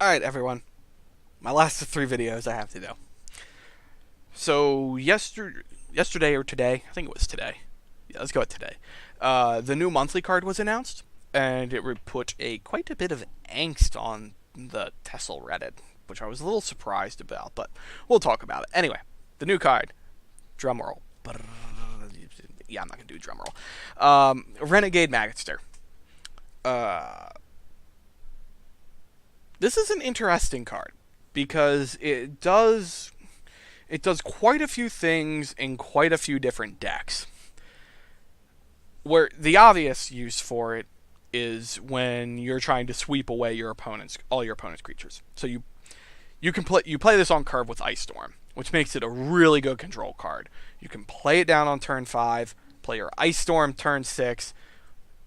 Alright, everyone. My last 3 videos I have to do. So, yesterday or today, I think it was today. Yeah, let's go with today. The new monthly card was announced, and it would put quite a bit of angst on the TESL Reddit, which I was a little surprised about, but we'll talk about it. Anyway, the new card. Drumroll. Yeah, I'm not going to do drumroll. Renegade Magister. This is an interesting card because it does quite a few things in quite a few different decks. Where the obvious use for it is when you're trying to sweep away all your opponent's creatures. So you play this on curve with Ice Storm, which makes it a really good control card. You can play it down on turn 5, play your Ice Storm turn 6,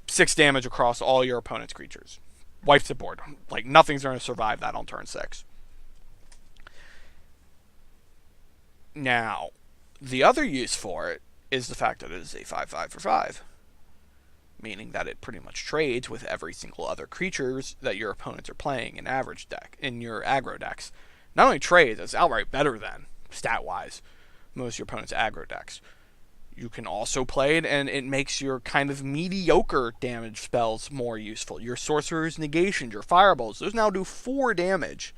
6 damage across all your opponent's creatures. Wipes the board. Like, nothing's going to survive that on turn 6. Now, the other use for it is the fact that it is a 5/5 for 5. Meaning that it pretty much trades with every single other creatures that your opponents are playing in your aggro decks. Not only trades, it's outright better than, stat-wise, most of your opponent's aggro decks. You can also play it, and it makes your kind of mediocre damage spells more useful. Your Sorcerer's Negations, your Fireballs, those now do 4 damage.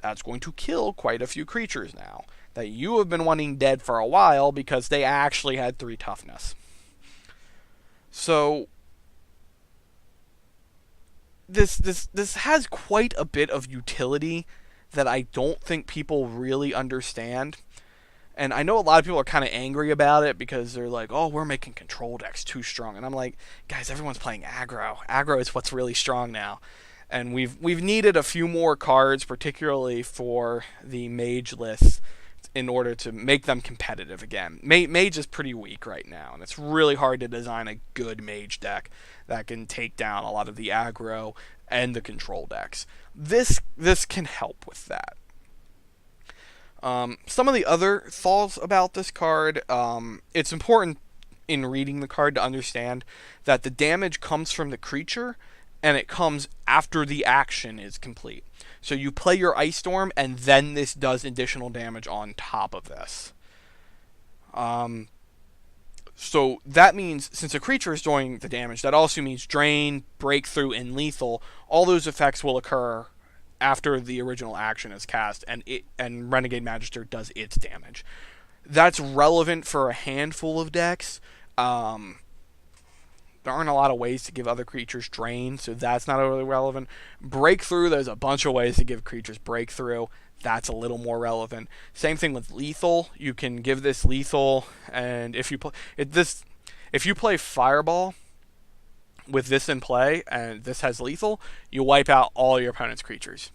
That's going to kill quite a few creatures now that you have been wanting dead for a while because they actually had 3 toughness. So this has quite a bit of utility that I don't think people really understand. And I know a lot of people are kind of angry about it because they're like, oh, we're making control decks too strong. And I'm like, guys, everyone's playing aggro. Aggro is what's really strong now. And we've needed a few more cards, particularly for the mage lists, in order to make them competitive again. Mage is pretty weak right now, and it's really hard to design a good mage deck that can take down a lot of the aggro and the control decks. This can help with that. Some of the other thoughts about this card, it's important in reading the card to understand that the damage comes from the creature, and it comes after the action is complete. So you play your Ice Storm, and then this does additional damage on top of this. So that means, since a creature is doing the damage, that also means Drain, Breakthrough, and Lethal. All those effects will occur after the original action is cast, and Renegade Magister does its damage. That's relevant for a handful of decks. There aren't a lot of ways to give other creatures Drain, so that's not really relevant. Breakthrough, there's a bunch of ways to give creatures Breakthrough. That's a little more relevant. Same thing with Lethal. You can give this Lethal, and if you play Fireball with this in play, and this has Lethal, you wipe out all your opponent's creatures.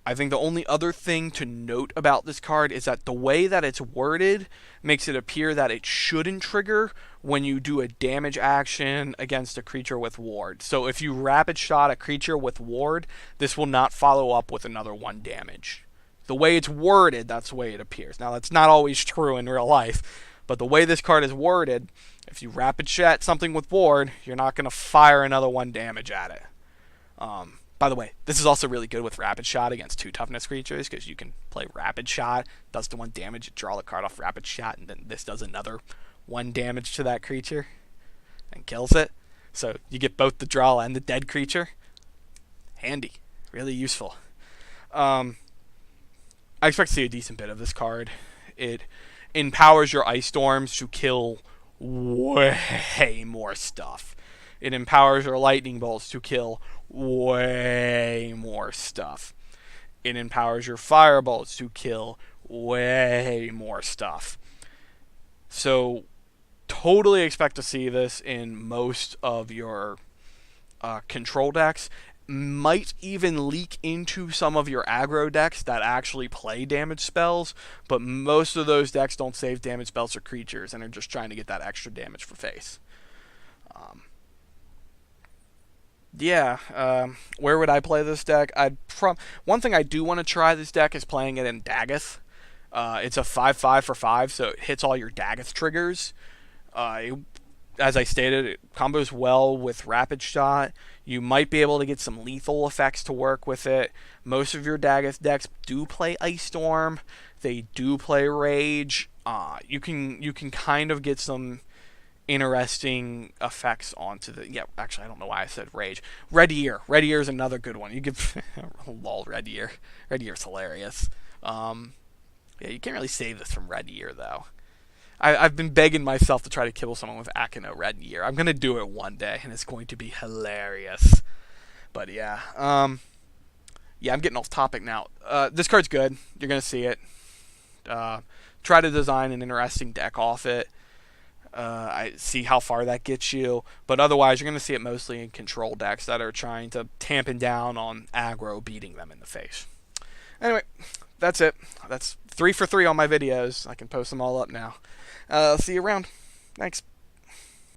I think the only other thing to note about this card is that the way that it's worded makes it appear that it shouldn't trigger when you do a damage action against a creature with ward. So if you rapid shot a creature with ward, this will not follow up with another 1 damage. The way it's worded, that's the way it appears. Now, that's not always true in real life, but the way this card is worded, if you rapid shot something with ward, you're not going to fire another 1 damage at it. By the way, this is also really good with Rapid Shot against 2 toughness creatures, because you can play Rapid Shot, does the 1 damage, you draw the card off Rapid Shot, and then this does another 1 damage to that creature and kills it. So you get both the draw and the dead creature. Handy. Really useful. I expect to see a decent bit of this card. It empowers your Ice Storms to kill way more stuff. It empowers your Lightning Bolts to kill way more stuff. It empowers your Firebolts to kill way more stuff. So, totally expect to see this in most of your control decks. Might even leak into some of your aggro decks that actually play damage spells, but most of those decks don't save damage spells for creatures and are just trying to get that extra damage for face. Where would I play this deck? One thing I do want to try this deck is playing it in Daggeth. It's a 5/5 for 5, so it hits all your Daggeth triggers. as I stated, it combos well with Rapid Shot. You might be able to get some lethal effects to work with it. Most of your Daggeth decks do play Ice Storm. They do play Rage. You can kind of get some interesting effects onto the. Yeah, actually, I don't know why I said Rage. Red Ear. Red Ear is another good one. You give lol Red Ear. Red Ear's hilarious. Yeah, you can't really save this from Red Ear though. I've been begging myself to try to kill someone with Akino Red Ear. I'm gonna do it one day, and it's going to be hilarious. But yeah, yeah, I'm getting off topic now. This card's good. You're gonna see it. Try to design an interesting deck off it. I see how far that gets you, but otherwise, you're gonna see it mostly in control decks that are trying to tampen down on aggro, beating them in the face. Anyway, that's it. That's 3 for 3 on my videos. I can post them all up now. See you around. Thanks.